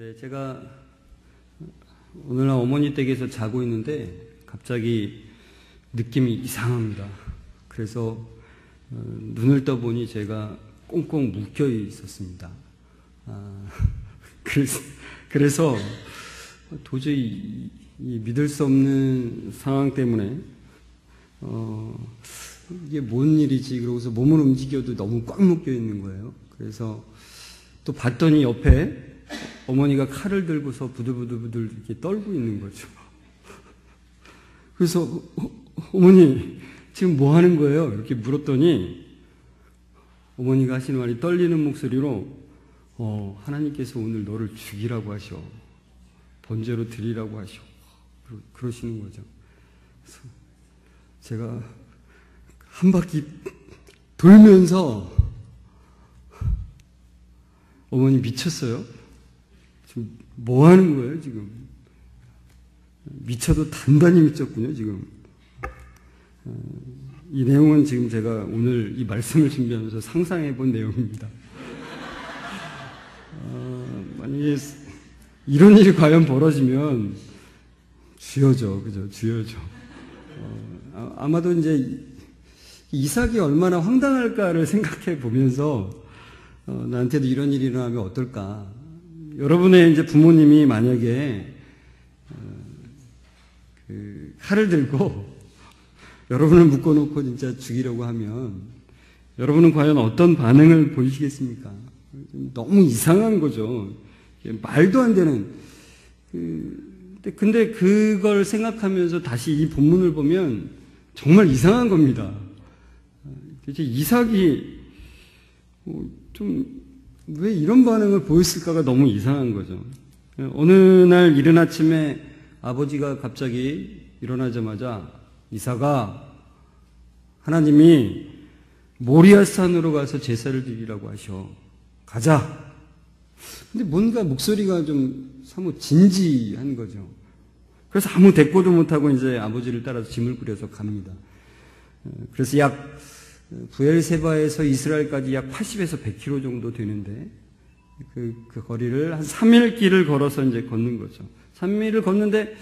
네, 제가 오늘날 어머니 댁에서 자고 있는데 갑자기 느낌이 이상합니다. 그래서 눈을 떠보니 제가 꽁꽁 묶여 있었습니다. 그래서 도저히 믿을 수 없는 상황 때문에 이게 뭔 일이지? 그러고서 몸을 움직여도 너무 꽉 묶여 있는 거예요. 그래서 또 봤더니 옆에 어머니가 칼을 들고서 부들부들 이렇게 떨고 있는 거죠. 그래서 어머니 지금 뭐 하는 거예요? 이렇게 물었더니 어머니가 하시는 말이 떨리는 목소리로 하나님께서 오늘 너를 죽이라고 하셔. 번제로 드리라고 하셔. 그러시는 거죠. 그래서 제가 한 바퀴 돌면서 어머니 미쳤어요? 지금 뭐 하는 거예요, 지금? 미쳐도 단단히 미쳤군요, 지금. 이 내용은 지금 제가 오늘 이 말씀을 준비하면서 상상해 본 내용입니다. 만약에 이런 일이 과연 벌어지면 주여죠, 그죠? 주여죠. 아마도 이제 이삭이 얼마나 황당할까를 생각해 보면서 나한테도 이런 일이 일어나면 어떨까? 여러분의 이제 부모님이 만약에 칼을 들고 여러분을 묶어놓고 진짜 죽이려고 하면 여러분은 과연 어떤 반응을 보이시겠습니까? 너무 이상한 거죠. 말도 안 되는. 근데 그걸 생각하면서 다시 이 본문을 보면 정말 이상한 겁니다. 이제 이삭이 좀 왜 이런 반응을 보였을까가 너무 이상한 거죠. 어느 날 이른 아침에 아버지가 갑자기 일어나자마자 이삭아, 하나님이 모리아산으로 가서 제사를 드리라고 하셔. 가자. 근데 뭔가 목소리가 좀 사뭇 진지한 거죠. 그래서 아무 대꾸도 못하고 이제 아버지를 따라서 짐을 꾸려서 갑니다. 그래서 약 부엘세바에서 이스라엘까지 약 80에서 100km 정도 되는데 그 거리를 한 3일 길을 걸어서 이제 걷는 거죠. 3일을 걷는데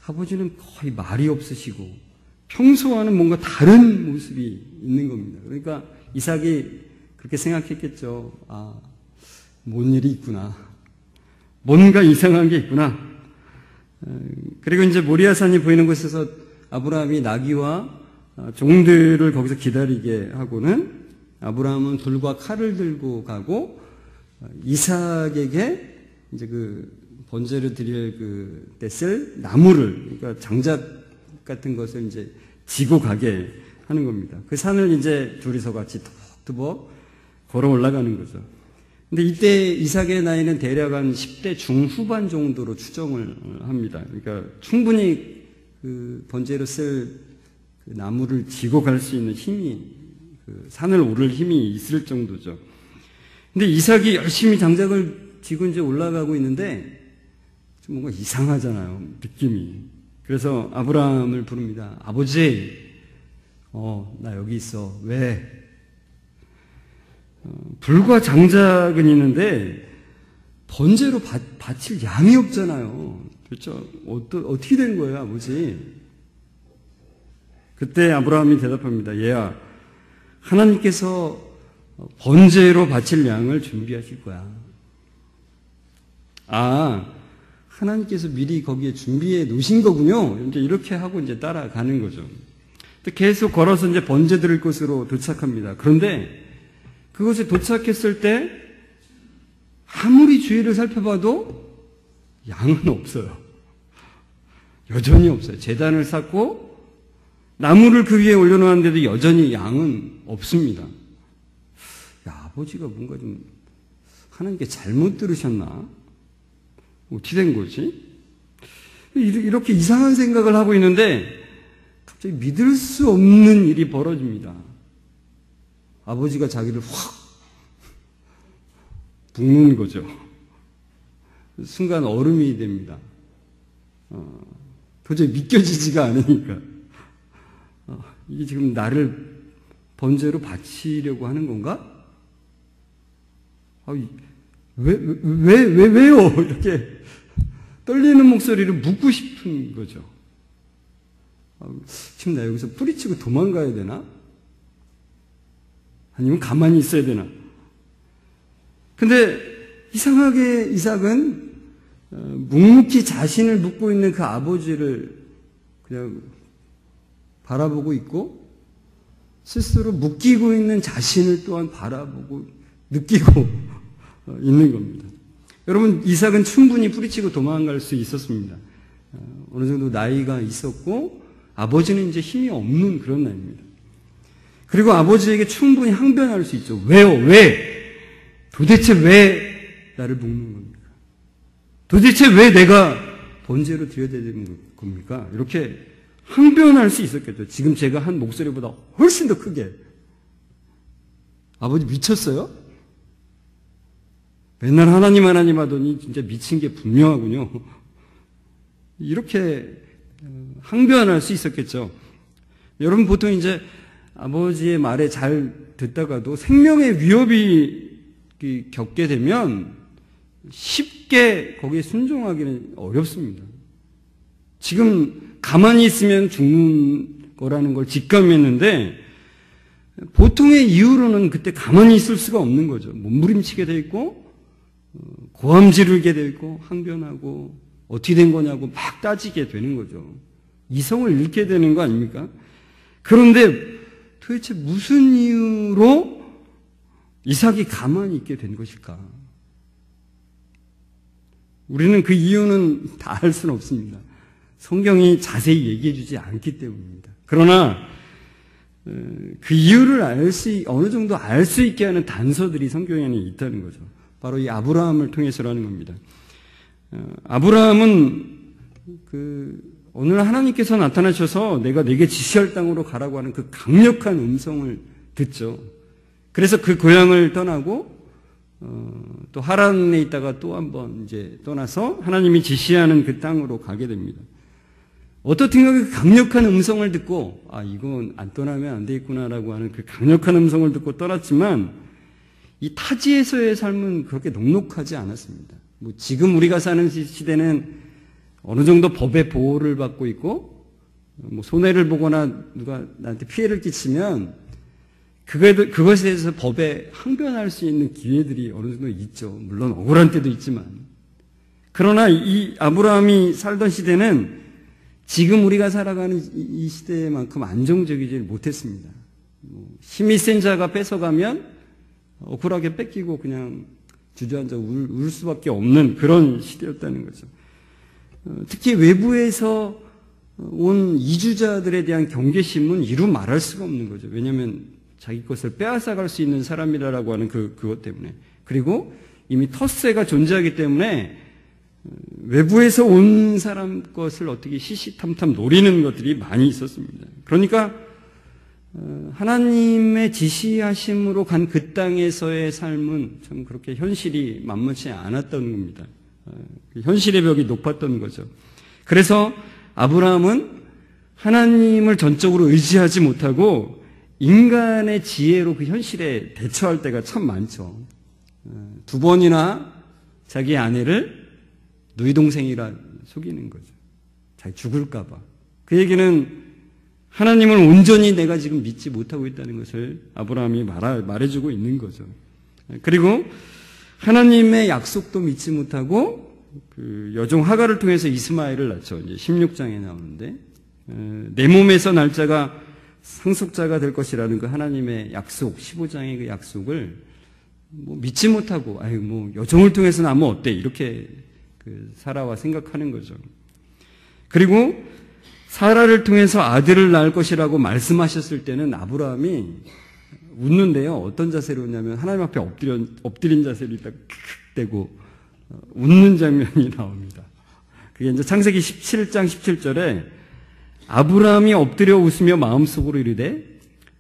아버지는 거의 말이 없으시고 평소와는 뭔가 다른 모습이 있는 겁니다. 그러니까 이삭이 그렇게 생각했겠죠. 뭔 일이 있구나. 뭔가 이상한 게 있구나. 그리고 이제 모리아산이 보이는 곳에서 아브라함이 나귀와 종들을 거기서 기다리게 하고는 아브라함은 불과 칼을 들고 가고 이삭에게 이제 그 번제를 드릴 때 쓸 나무를, 그러니까 장작 같은 것을 이제 지고 가게 하는 겁니다. 그 산을 이제 둘이서 같이 뚜벅뚜벅 걸어 올라가는 거죠. 근데 이때 이삭의 나이는 대략 한 10대 중후반 정도로 추정을 합니다. 그러니까 충분히 그 번제로 쓸 그 나무를 지고 갈 수 있는 힘이, 그 산을 오를 힘이 있을 정도죠. 근데 이삭이 열심히 장작을 지고 이제 올라가고 있는데 좀 뭔가 이상하잖아요, 느낌이. 그래서 아브라함을 부릅니다. 아버지, 나 여기 있어. 왜? 불과 장작은 있는데 번제로 바칠 양이 없잖아요. 그렇죠? 어떻게 된 거예요, 아버지? 그때 아브라함이 대답합니다. 얘야, 하나님께서 번제로 바칠 양을 준비하실 거야. 하나님께서 미리 거기에 준비해 놓으신 거군요. 이제 이렇게 하고 이제 따라가는 거죠. 계속 걸어서 이제 번제 드릴 곳으로 도착합니다. 그런데 그곳에 도착했을 때 아무리 주위를 살펴봐도 양은 없어요. 여전히 없어요. 제단을 쌓고 나무를 그 위에 올려놓았는데도 여전히 양은 없습니다. 아버지가 뭔가 좀 하나님께 잘못 들으셨나? 어떻게 된 거지? 이렇게 이상한 생각을 하고 있는데 갑자기 믿을 수 없는 일이 벌어집니다. 아버지가 자기를 확 붓는 거죠. 순간 얼음이 됩니다. 도저히 믿겨지지가 않으니까. 이게 지금 나를 번제로 바치려고 하는 건가? 왜요? 이렇게 떨리는 목소리를 묻고 싶은 거죠. 지금 나 여기서 뿌리치고 도망가야 되나? 아니면 가만히 있어야 되나? 근데 이상하게 이삭은 묵묵히 자신을 묻고 있는 그 아버지를 그냥 바라보고 있고 스스로 묶이고 있는 자신을 또한 바라보고 느끼고 있는 겁니다. 여러분, 이삭은 충분히 뿌리치고 도망갈 수 있었습니다. 어느 정도 나이가 있었고 아버지는 이제 힘이 없는 그런 나이입니다. 그리고 아버지에게 충분히 항변할 수 있죠. 왜요? 왜? 도대체 왜 나를 묶는 겁니까? 도대체 왜 내가 번제로 드려야 되는 겁니까? 이렇게 항변할 수 있었겠죠. 지금 제가 한 목소리보다 훨씬 더 크게. 아버지 미쳤어요? 맨날 하나님 하더니 진짜 미친 게 분명하군요. 이렇게 항변할 수 있었겠죠. 여러분, 보통 이제 아버지의 말에 잘 듣다가도 생명의 위협이 겪게 되면 쉽게 거기에 순종하기는 어렵습니다. 지금 가만히 있으면 죽는 거라는 걸 직감했는데 보통의 이유로는 그때 가만히 있을 수가 없는 거죠. 몸부림치게 돼 있고 고함 지르게 돼 있고 항변하고 어떻게 된 거냐고 막 따지게 되는 거죠. 이성을 잃게 되는 거 아닙니까? 그런데 도대체 무슨 이유로 이삭이 가만히 있게 된 것일까? 우리는 그 이유는 다 알 수는 없습니다. 성경이 자세히 얘기해 주지 않기 때문입니다. 그러나 그 이유를 어느 정도 알 수 있게 하는 단서들이 성경에는 있다는 거죠. 바로 이 아브라함을 통해서라는 겁니다. 아브라함은 오늘 하나님께서 나타나셔서 내가 내게 지시할 땅으로 가라고 하는 그 강력한 음성을 듣죠. 그래서 그 고향을 떠나고 또 하란에 있다가 또 한번 이제 떠나서 하나님이 지시하는 그 땅으로 가게 됩니다. 어떻든가 그 강력한 음성을 듣고 이건 안 떠나면 안 되겠구나라고 하는 그 강력한 음성을 듣고 떠났지만 이 타지에서의 삶은 그렇게 녹록하지 않았습니다. 지금 우리가 사는 시대는 어느 정도 법의 보호를 받고 있고 손해를 보거나 누가 나한테 피해를 끼치면 그것에 대해서 법에 항변할 수 있는 기회들이 어느 정도 있죠. 물론 억울한 때도 있지만. 그러나 이 아브라함이 살던 시대는 지금 우리가 살아가는 이 시대만큼 안정적이지 못했습니다. 힘이 센 자가 뺏어가면 억울하게 뺏기고 그냥 주저앉아 울 수밖에 없는 그런 시대였다는 거죠. 특히 외부에서 온 이주자들에 대한 경계심은 이루 말할 수가 없는 거죠. 왜냐하면 자기 것을 빼앗아갈 수 있는 사람이라고 하는 그것 때문에. 그리고 이미 텃세가 존재하기 때문에 외부에서 온 사람 것을 어떻게 시시탐탐 노리는 것들이 많이 있었습니다. 그러니까 하나님의 지시하심으로 간 그 땅에서의 삶은 참 그렇게 현실이 만만치 않았던 겁니다. 현실의 벽이 높았던 거죠. 그래서 아브라함은 하나님을 전적으로 의지하지 못하고 인간의 지혜로 그 현실에 대처할 때가 참 많죠. 2번이나 자기 아내를 너희 동생이라 속이는 거죠. 자기 죽을까 봐. 그 얘기는 하나님을 온전히 내가 지금 믿지 못하고 있다는 것을 아브라함이 말해주고 있는 거죠. 그리고 하나님의 약속도 믿지 못하고 그 여종 하갈을 통해서 이스마엘을 낳죠. 이제 16장에 나오는데 내 몸에서 날 자가 상속자가 될 것이라는 그 하나님의 약속, 15장의 그 약속을 믿지 못하고 여종을 통해서 나면 어때? 이렇게 사라와 생각하는 거죠. 그리고 사라를 통해서 아들을 낳을 것이라고 말씀하셨을 때는 아브라함이 웃는데요. 어떤 자세로 웃냐면 하나님 앞에 엎드린 자세로 있다가 킥대고 웃는 장면이 나옵니다. 그게 이제 창세기 17장 17절에 아브라함이 엎드려 웃으며 마음속으로 이르되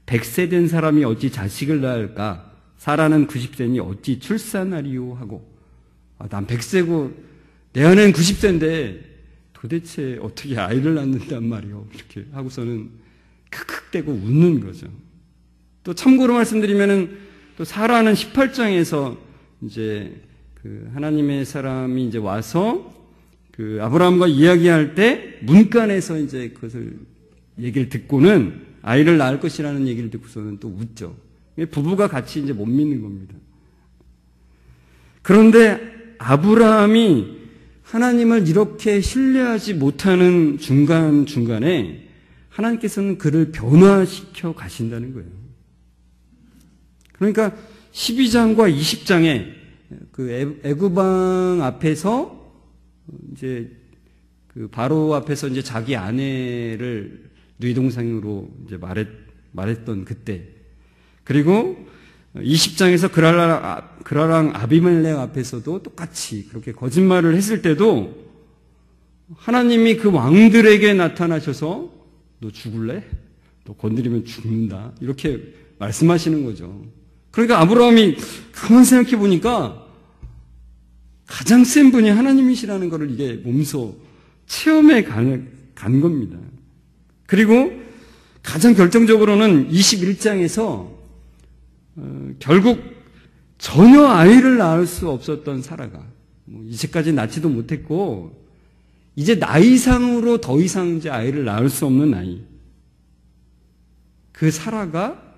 100세 된 사람이 어찌 자식을 낳을까? 사라는 90세니 어찌 출산하리요? 하고 난 100세고 내 아내는 90세인데 도대체 어떻게 아이를 낳는단 말이요? 이렇게 하고서는 크크대고 웃는 거죠. 또 참고로 말씀드리면은 또 사라는 18장에서 이제 그 하나님의 사람이 이제 와서 그 아브라함과 이야기할 때 문간에서 이제 그것을 얘기를 듣고는 아이를 낳을 것이라는 얘기를 듣고서는 또 웃죠. 부부가 같이 이제 못 믿는 겁니다. 그런데 아브라함이 하나님을 이렇게 신뢰하지 못하는 중간중간에 하나님께서는 그를 변화시켜 가신다는 거예요. 그러니까 12장과 20장에 그 애굽왕 앞에서 이제 그 바로 앞에서 이제 자기 아내를 뇌동상으로 이제 말했던 그때, 그리고 20장에서 그라랑 아비멜렉 앞에서도 똑같이 그렇게 거짓말을 했을 때도 하나님이 그 왕들에게 나타나셔서 너 죽을래? 너 건드리면 죽는다. 이렇게 말씀하시는 거죠. 그러니까 아브라함이 가만 생각해 보니까 가장 센 분이 하나님이시라는 것을 이게 몸소 체험해 간 겁니다. 그리고 가장 결정적으로는 21장에서 결국 전혀 아이를 낳을 수 없었던 사라가, 이제까지 낳지도 못했고 이제 나이상으로 더 이상 이제 아이를 낳을 수 없는 나이, 그 사라가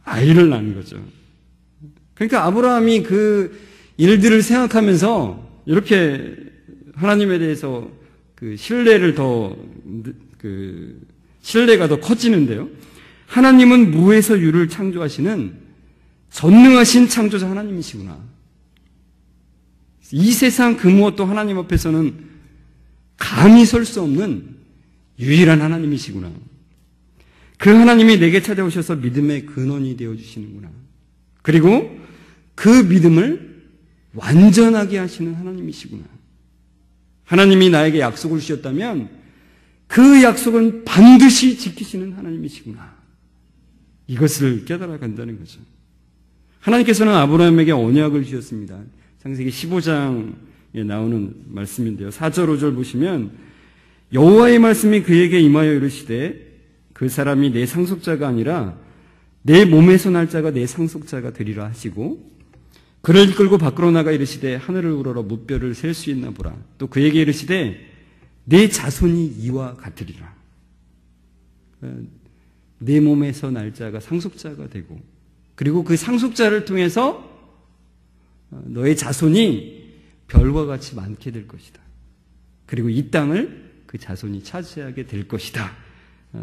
아이를 낳은 거죠. 그러니까 아브라함이 그 일들을 생각하면서 이렇게 하나님에 대해서 그 신뢰가 더 커지는데요. 하나님은 무에서 유를 창조하시는 전능하신 창조자 하나님이시구나. 이 세상 그 무엇도 하나님 앞에서는 감히 설 수 없는 유일한 하나님이시구나. 그 하나님이 내게 찾아오셔서 믿음의 근원이 되어주시는구나. 그리고 그 믿음을 완전하게 하시는 하나님이시구나. 하나님이 나에게 약속을 주셨다면 그 약속은 반드시 지키시는 하나님이시구나. 이것을 깨달아 간다는 거죠. 하나님께서는 아브라함에게 언약을 주셨습니다. 창세기 15장에 나오는 말씀인데요. 4절 5절 보시면 여호와의 말씀이 그에게 임하여 이르시되 그 사람이 내 상속자가 아니라 내 몸에서 날 자가 내 상속자가 되리라 하시고, 그를 이끌고 밖으로 나가 이르시되 하늘을 우러러 무뼈를 셀 수 있나 보라. 또 그에게 이르시되 내 자손이 이와 같으리라. 내 몸에서 날 자가 상속자가 되고, 그리고 그 상속자를 통해서 너의 자손이 별과 같이 많게 될 것이다. 그리고 이 땅을 그 자손이 차지하게 될 것이다.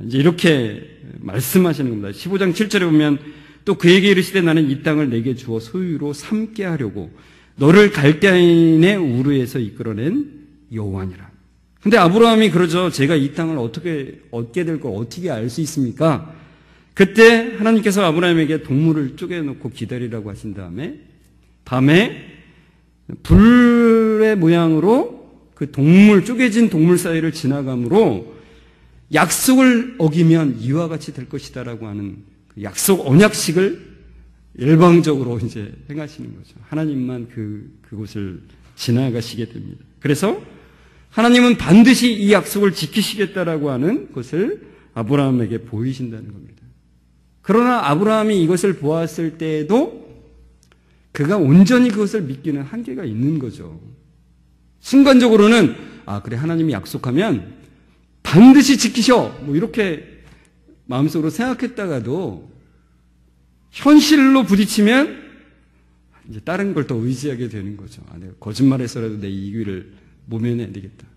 이제 이렇게 말씀하시는 겁니다. 15장 7절에 보면 또 그에게 이르시되 나는 이 땅을 내게 주어 소유로 삼게 하려고 너를 갈대아인의 우르에서 이끌어낸 여호와니라. 근데 아브라함이 그러죠. 제가 이 땅을 어떻게 얻게 될 걸 어떻게 알 수 있습니까? 그때 하나님께서 아브라함에게 동물을 쪼개놓고 기다리라고 하신 다음에 밤에 불의 모양으로 그 쪼개진 동물 사이를 지나감으로 약속을 어기면 이와 같이 될 것이다라고 하는 그 약속 언약식을 일방적으로 이제 행하시는 거죠. 하나님만 그곳을 지나가시게 됩니다. 그래서 하나님은 반드시 이 약속을 지키시겠다라고 하는 것을 아브라함에게 보이신다는 겁니다. 그러나 아브라함이 이것을 보았을 때에도 그가 온전히 그것을 믿기는 한계가 있는 거죠. 순간적으로는 그래 하나님이 약속하면 반드시 지키셔 이렇게 마음속으로 생각했다가도 현실로 부딪히면 이제 다른 걸 더 의지하게 되는 거죠. 내가 거짓말해서라도 내 이익을 모면해야 되겠다.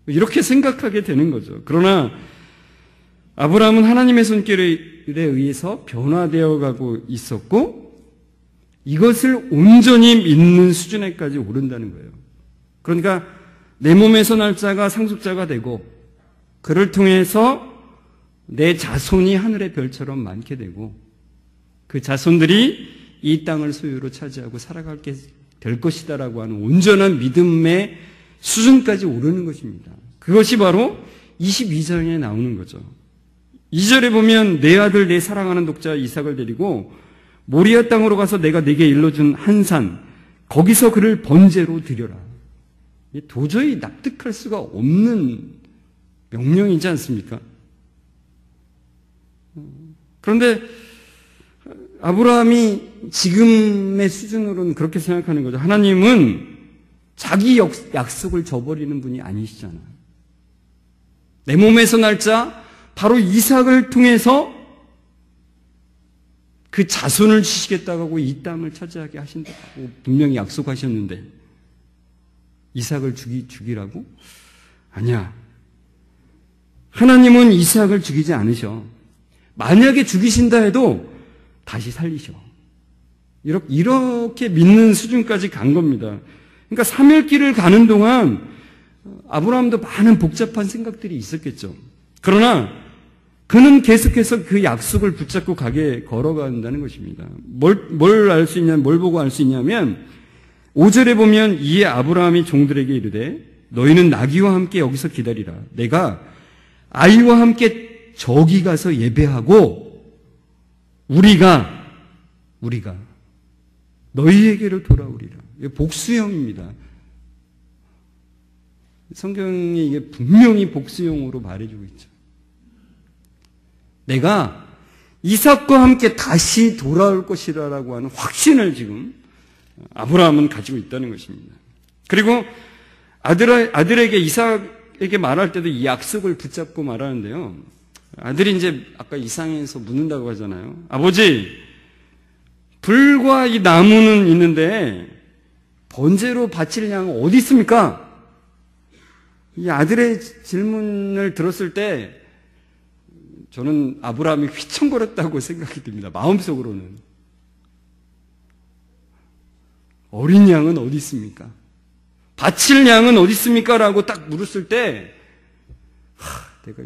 이렇게 생각하게 되는 거죠. 그러나 아브라함은 하나님의 손길에 의해서 변화되어 가고 있었고 이것을 온전히 믿는 수준에까지 오른다는 거예요. 그러니까 내 몸에서 날 자가 상속자가 되고 그를 통해서 내 자손이 하늘의 별처럼 많게 되고 그 자손들이 이 땅을 소유로 차지하고 살아가게 될 것이다라고 하는 온전한 믿음의 수준까지 오르는 것입니다. 그것이 바로 22장에 나오는 거죠. 2절에 보면 내 아들 내 사랑하는 독자 이삭을 데리고 모리아 땅으로 가서 내가 네게 일러준 한 산 거기서 그를 번제로 드려라. 도저히 납득할 수가 없는 명령이지 않습니까? 그런데 아브라함이 지금의 수준으로는 그렇게 생각하는 거죠. 하나님은 자기 약속을 저버리는 분이 아니시잖아요. 내 몸에서 날짜 바로 이삭을 통해서 그 자손을 주시겠다고 하고 이 땅을 차지하게 하신다고 분명히 약속하셨는데 이삭을 죽이라고? 아니야. 하나님은 이삭을 죽이지 않으셔. 만약에 죽이신다 해도 다시 살리셔. 이렇게 믿는 수준까지 간 겁니다. 그러니까 사멸길을 가는 동안 아브라함도 많은 복잡한 생각들이 있었겠죠. 그러나 그는 계속해서 그 약속을 붙잡고 걸어간다는 것입니다. 뭘 알 수 있냐, 뭘 보고 알 수 있냐면 5절에 보면 이에 아브라함이 종들에게 이르되 너희는 나귀와 함께 여기서 기다리라. 내가 아이와 함께 저기 가서 예배하고 우리가 너희에게로 돌아오리라. 이게 복수형입니다. 성경에 이게 분명히 복수형으로 말해주고 있죠. 내가 이삭과 함께 다시 돌아올 것이라고 하는 확신을 지금 아브라함은 가지고 있다는 것입니다. 그리고 아들에게 이삭에게 말할 때도 이 약속을 붙잡고 말하는데요. 아들이 이제 아까 이상에서 묻는다고 하잖아요. 아버지, 불과 이 나무는 있는데 번제로 바칠 양은 어디 있습니까? 이 아들의 질문을 들었을 때 저는 아브라함이 휘청거렸다고 생각이 듭니다. 마음속으로는. 어린 양은 어디 있습니까? 바칠 양은 어디 있습니까? 라고 딱 물었을 때 내가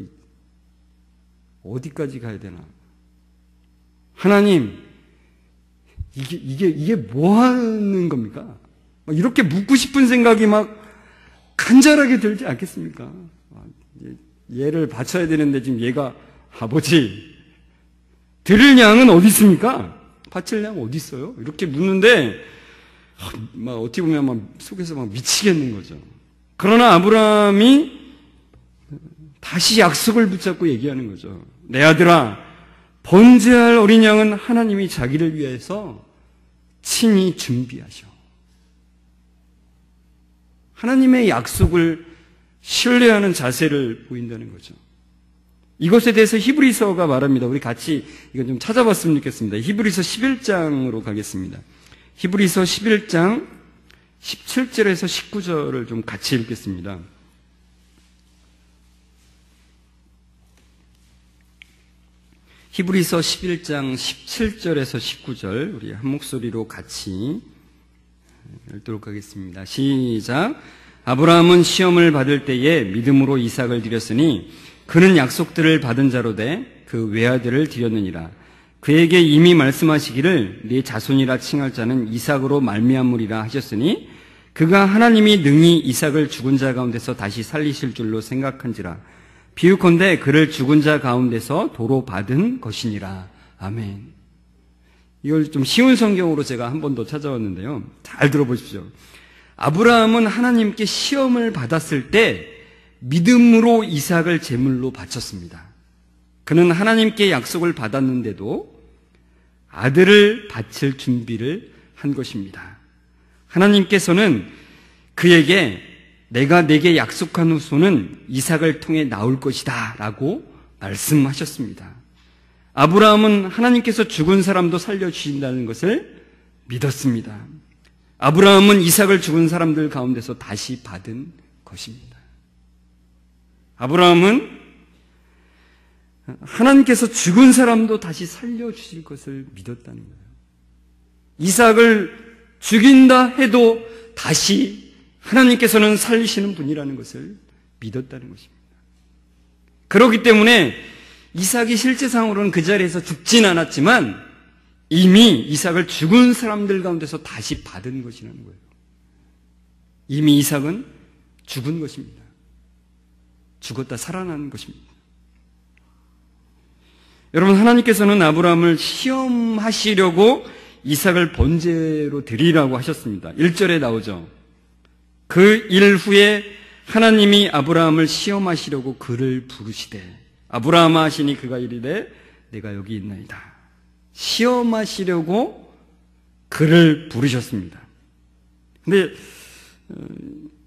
어디까지 가야 되나? 하나님, 이게 뭐 하는 겁니까? 이렇게 묻고 싶은 생각이 막 간절하게 들지 않겠습니까? 얘를 바쳐야 되는데 지금 얘가 아버지, 드릴 양은 어디 있습니까? 바칠 양 어디 있어요? 이렇게 묻는데 막 어떻게 보면 막 속에서 막 미치겠는 거죠. 그러나 아브라함이 다시 약속을 붙잡고 얘기하는 거죠. 내 아들아, 번제할 어린 양은 하나님이 자기를 위해서 친히 준비하셔. 하나님의 약속을 신뢰하는 자세를 보인다는 거죠. 이것에 대해서 히브리서가 말합니다. 우리 같이 이건 좀 찾아봤으면 좋겠습니다. 히브리서 11장으로 가겠습니다. 히브리서 11장 17절에서 19절을 좀 같이 읽겠습니다. 히브리서 11장 17절에서 19절 우리 한 목소리로 같이 읽도록 하겠습니다. 시작. 아브라함은 시험을 받을 때에 믿음으로 이삭을 드렸으니 그는 약속들을 받은 자로 돼 그 외아들을 드렸느니라. 그에게 이미 말씀하시기를 네 자손이라 칭할 자는 이삭으로 말미암으리라 하셨으니 그가 하나님이 능히 이삭을 죽은 자 가운데서 다시 살리실 줄로 생각한지라. 비유컨대 그를 죽은 자 가운데서 도로 받은 것이니라. 아멘. 이걸 좀 쉬운 성경으로 제가 한 번 더 찾아왔는데요. 잘 들어보십시오. 아브라함은 하나님께 시험을 받았을 때 믿음으로 이삭을 제물로 바쳤습니다. 그는 하나님께 약속을 받았는데도 아들을 바칠 준비를 한 것입니다. 하나님께서는 그에게 내가 내게 약속한 후손은 이삭을 통해 나올 것이다 라고 말씀하셨습니다. 아브라함은 하나님께서 죽은 사람도 살려주신다는 것을 믿었습니다. 아브라함은 이삭을 죽은 사람들 가운데서 다시 받은 것입니다. 아브라함은 하나님께서 죽은 사람도 다시 살려주실 것을 믿었다는 거예요. 이삭을 죽인다 해도 다시 하나님께서는 살리시는 분이라는 것을 믿었다는 것입니다. 그렇기 때문에 이삭이 실제상으로는 그 자리에서 죽진 않았지만 이미 이삭을 죽은 사람들 가운데서 다시 받은 것이라는 거예요. 이미 이삭은 죽은 것입니다. 죽었다 살아난 것입니다. 여러분, 하나님께서는 아브라함을 시험하시려고 이삭을 번제로 드리라고 하셨습니다. 1절에 나오죠. 그 일 후에 하나님이 아브라함을 시험하시려고 그를 부르시되 아브라함아 하시니 그가 이르되 내가 여기 있나이다. 시험하시려고 그를 부르셨습니다. 근데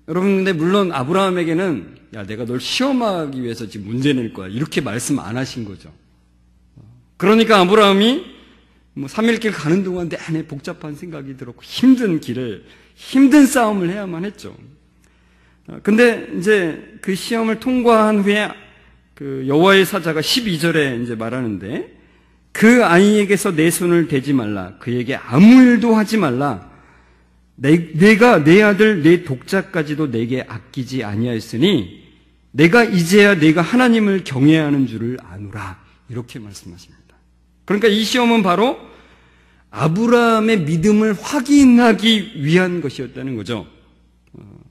여러분, 근데 물론 아브라함에게는 야, 내가 널 시험하기 위해서 지금 문제 낼 거야, 이렇게 말씀 안 하신 거죠. 그러니까 아브라함이 3일 길 가는 동안 내내 복잡한 생각이 들었고 힘든 싸움을 해야만 했죠. 근데 이제 그 시험을 통과한 후에 그 여호와의 사자가 12절에 이제 말하는데, 그 아이에게서 내 손을 대지 말라, 그에게 아무 일도 하지 말라, 내가 내 아들 내 독자까지도 내게 아끼지 아니하였으니 내가 이제야 내가 하나님을 경외해야 하는 줄을 아노라, 이렇게 말씀하십니다. 그러니까 이 시험은 바로 아브라함의 믿음을 확인하기 위한 것이었다는 거죠.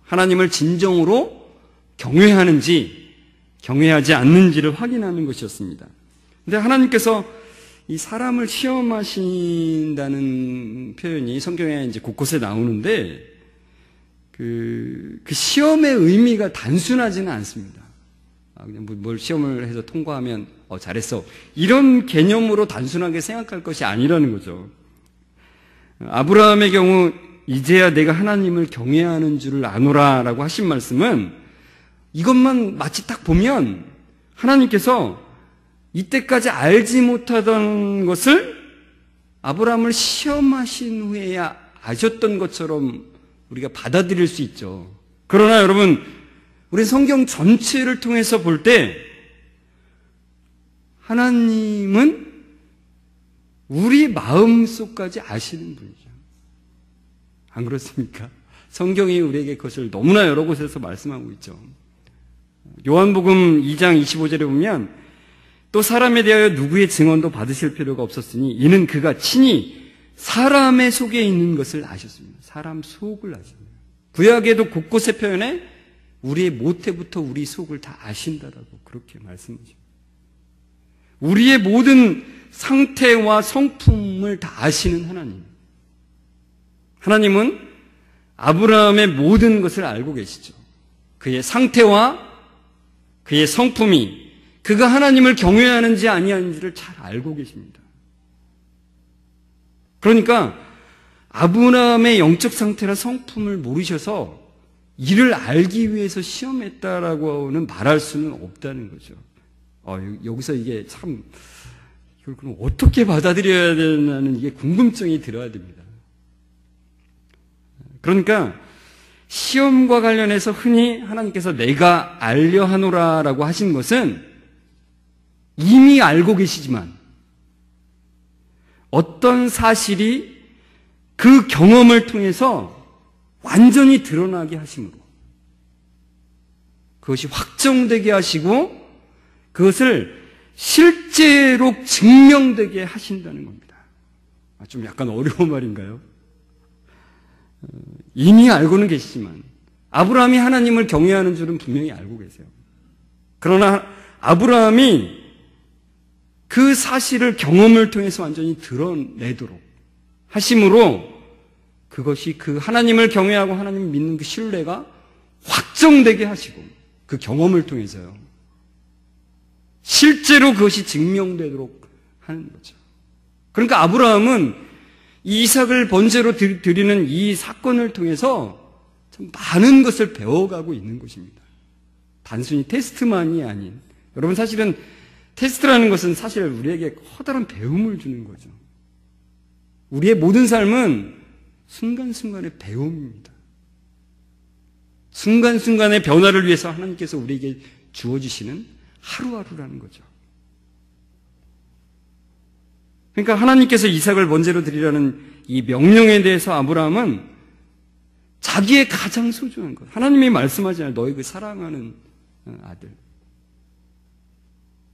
하나님을 진정으로 경외하는지 경외하지 않는지를 확인하는 것이었습니다. 그런데 하나님께서 이 사람을 시험하신다는 표현이 성경에 이제 곳곳에 나오는데, 그 시험의 의미가 단순하지는 않습니다. 그냥 뭘 시험을 해서 통과하면 잘했어, 이런 개념으로 단순하게 생각할 것이 아니라는 거죠. 아브라함의 경우 이제야 내가 하나님을 경외하는 줄을 아노라라고 하신 말씀은, 이것만 마치 딱 보면 하나님께서 이때까지 알지 못하던 것을 아브라함을 시험하신 후에야 아셨던 것처럼 우리가 받아들일 수 있죠. 그러나 여러분, 우리 성경 전체를 통해서 볼 때 하나님은 우리 마음속까지 아시는 분이죠. 안 그렇습니까? 성경이 우리에게 그것을 너무나 여러 곳에서 말씀하고 있죠. 요한복음 2장 25절에 보면, 또 사람에 대하여 누구의 증언도 받으실 필요가 없었으니 이는 그가 친히 사람의 속에 있는 것을 아셨습니다. 사람 속을 아십니다. 구약에도 곳곳에 표현해 우리의 모태부터 우리 속을 다 아신다라고 그렇게 말씀하십니다. 우리의 모든 상태와 성품을 다 아시는 하나님. 하나님은 아브라함의 모든 것을 알고 계시죠. 그의 상태와 그의 성품이, 그가 하나님을 경외하는지 아니하는지를 잘 알고 계십니다. 그러니까 아브라함의 영적 상태나 성품을 모르셔서 이를 알기 위해서 시험했다라고는 말할 수는 없다는 거죠. 여기서 이게 참, 이걸 그럼 어떻게 받아들여야 되나는 이게 궁금증이 들어야 됩니다. 그러니까 시험과 관련해서 흔히 하나님께서 내가 알려 하노라라고 하신 것은 이미 알고 계시지만 어떤 사실이 그 경험을 통해서 완전히 드러나게 하심으로, 그것이 확정되게 하시고 그것을 실제로 증명되게 하신다는 겁니다. 좀 약간 어려운 말인가요? 이미 알고는 계시지만 아브라함이 하나님을 경외하는 줄은 분명히 알고 계세요. 그러나 아브라함이 그 사실을 경험을 통해서 완전히 드러내도록 하심으로 그것이 그 하나님을 경외하고 하나님을 믿는 그 신뢰가 확정되게 하시고 그 경험을 통해서요, 실제로 그것이 증명되도록 하는 거죠. 그러니까 아브라함은 이 이삭을 번제로 드리는 이 사건을 통해서 참 많은 것을 배워가고 있는 것입니다. 단순히 테스트만이 아닌, 여러분 사실은 테스트라는 것은 사실 우리에게 커다란 배움을 주는 거죠. 우리의 모든 삶은 순간순간의 배움입니다. 순간순간의 변화를 위해서 하나님께서 우리에게 주어주시는 하루하루라는 거죠. 그러니까 하나님께서 이삭을 번제로 드리라는 이 명령에 대해서 아브라함은 자기의 가장 소중한 것, 하나님이 말씀하잖아요. 너희 그 사랑하는 아들,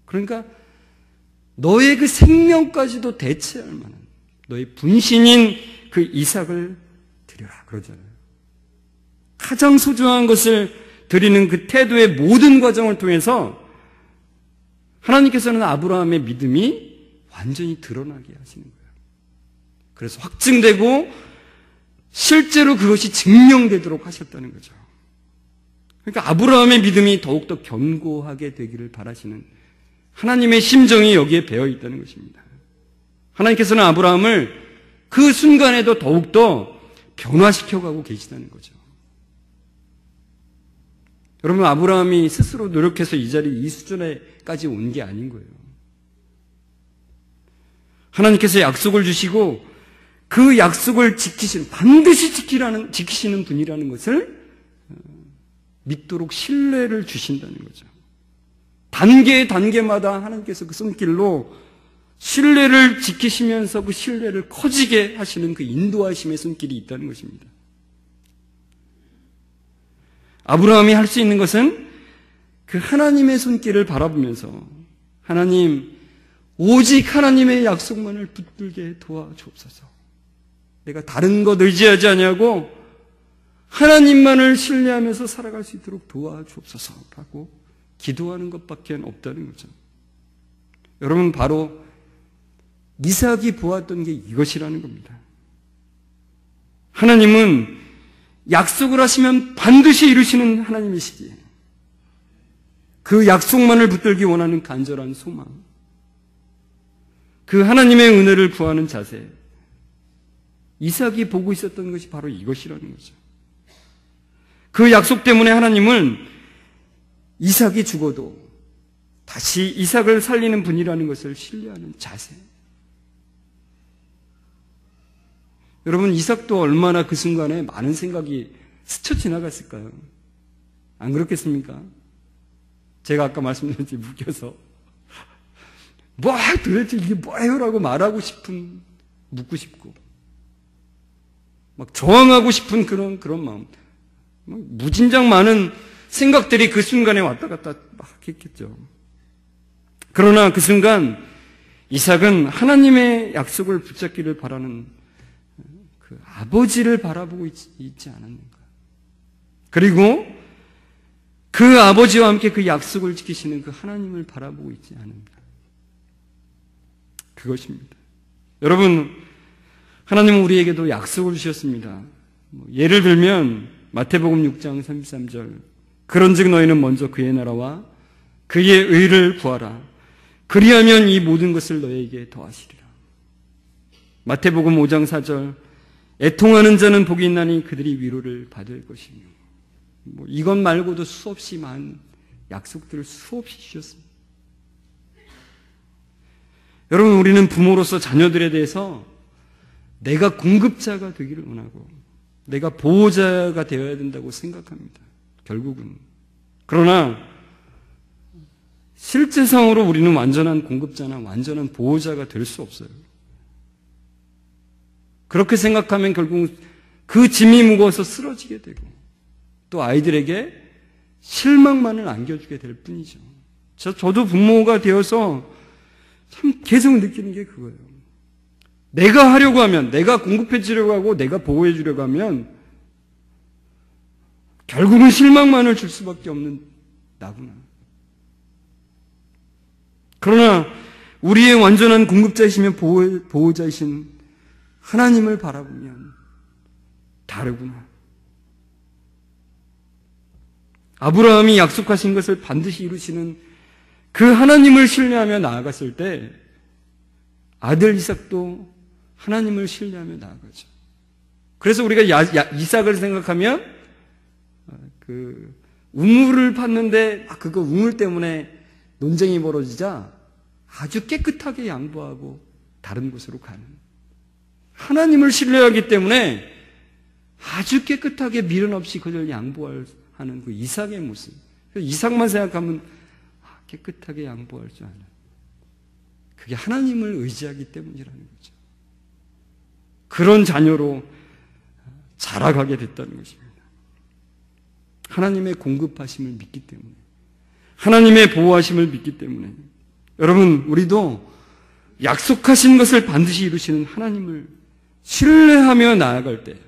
그러니까 너의 그 생명까지도 대체할 만한 너의 분신인 그 이삭을 드려라 그러잖아요. 가장 소중한 것을 드리는 그 태도의 모든 과정을 통해서 하나님께서는 아브라함의 믿음이 완전히 드러나게 하시는 거예요. 그래서 확증되고 실제로 그것이 증명되도록 하셨다는 거죠. 그러니까 아브라함의 믿음이 더욱더 견고하게 되기를 바라시는 하나님의 심정이 여기에 배어 있다는 것입니다. 하나님께서는 아브라함을 그 순간에도 더욱더 변화시켜가고 계시다는 거죠. 여러분, 아브라함이 스스로 노력해서 이 수준에까지 온 게 아닌 거예요. 하나님께서 약속을 주시고 그 약속을 반드시 지키시는 분이라는 것을 믿도록 신뢰를 주신다는 거죠. 단계마다 하나님께서 그 손길로 신뢰를 지키시면서 그 신뢰를 커지게 하시는 그 인도하심의 손길이 있다는 것입니다. 아브라함이 할 수 있는 것은 그 하나님의 손길을 바라보면서 하나님, 오직 하나님의 약속만을 붙들게 도와주옵소서. 내가 다른 것 의지하지 아니하고 하나님만을 신뢰하면서 살아갈 수 있도록 도와주옵소서라고 기도하는 것밖에 없다는 거죠. 여러분, 바로 이삭이 보았던 게 이것이라는 겁니다. 하나님은 약속을 하시면 반드시 이루시는 하나님이시기에 그 약속만을 붙들기 원하는 간절한 소망, 그 하나님의 은혜를 구하는 자세, 이삭이 보고 있었던 것이 바로 이것이라는 거죠. 그 약속 때문에 하나님은 이삭이 죽어도 다시 이삭을 살리는 분이라는 것을 신뢰하는 자세. 여러분, 이삭도 얼마나 그 순간에 많은 생각이 스쳐 지나갔을까요? 안 그렇겠습니까? 제가 아까 말씀드렸지, 묶여서 도대체 이게 뭐예요? 라고 말하고 싶은, 묻고 싶고 막 저항하고 싶은 그런 마음, 무진장 많은 생각들이 그 순간에 왔다 갔다 막 했겠죠. 그러나 그 순간 이삭은 하나님의 약속을 붙잡기를 바라는 그 아버지를 바라보고 있지 않았는가. 그리고 그 아버지와 함께 그 약속을 지키시는 그 하나님을 바라보고 있지 않은가. 그것입니다. 여러분, 하나님은 우리에게도 약속을 주셨습니다. 예를 들면 마태복음 6장 33절, 그런즉 너희는 먼저 그의 나라와 그의 의를 구하라. 그리하면 이 모든 것을 너희에게 더하시리라. 마태복음 5장 4절, 애통하는 자는 복이 있나니 그들이 위로를 받을 것이며. 이것 말고도 수없이 많은 약속들을 수없이 주셨습니다. 여러분, 우리는 부모로서 자녀들에 대해서 내가 공급자가 되기를 원하고 내가 보호자가 되어야 된다고 생각합니다. 결국은. 그러나 실제상으로 우리는 완전한 공급자나 완전한 보호자가 될 수 없어요. 그렇게 생각하면 결국 그 짐이 무거워서 쓰러지게 되고 또 아이들에게 실망만을 안겨주게 될 뿐이죠. 저도 부모가 되어서 참 계속 느끼는 게 그거예요. 내가 하려고 하면, 내가 공급해 주려고 하고 내가 보호해 주려고 하면 결국은 실망만을 줄 수밖에 없는 나구나. 그러나 우리의 완전한 공급자이시며 보호자이신 하나님을 바라보면 다르구나. 아브라함이 약속하신 것을 반드시 이루시는 그 하나님을 신뢰하며 나아갔을 때 아들 이삭도 하나님을 신뢰하며 나아가죠. 그래서 우리가 이삭을 생각하면 그 우물을 팠는데 그거 우물 때문에 논쟁이 벌어지자 아주 깨끗하게 양보하고 다른 곳으로 가는, 하나님을 신뢰하기 때문에 아주 깨끗하게 미련 없이 그들 양보하는 그 이삭의 모습. 이삭만 생각하면 깨끗하게 양보할 줄 아는, 그게 하나님을 의지하기 때문이라는 거죠. 그런 자녀로 자라가게 됐다는 것입니다. 하나님의 공급하심을 믿기 때문에, 하나님의 보호하심을 믿기 때문에. 여러분, 우리도 약속하신 것을 반드시 이루시는 하나님을 신뢰하며 나아갈 때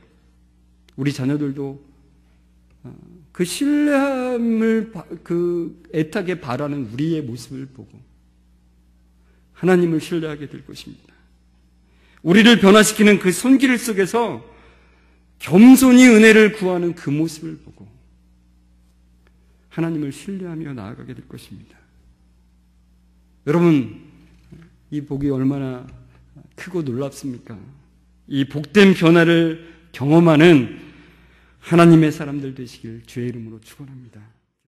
우리 자녀들도 그 신뢰함을 애타게 바라는 우리의 모습을 보고 하나님을 신뢰하게 될 것입니다. 우리를 변화시키는 그 손길 속에서 겸손히 은혜를 구하는 그 모습을 보고 하나님을 신뢰하며 나아가게 될 것입니다. 여러분, 이 복이 얼마나 크고 놀랍습니까? 이 복된 변화를 경험하는 하나님의 사람들 되시길 주의 이름으로 축원합니다.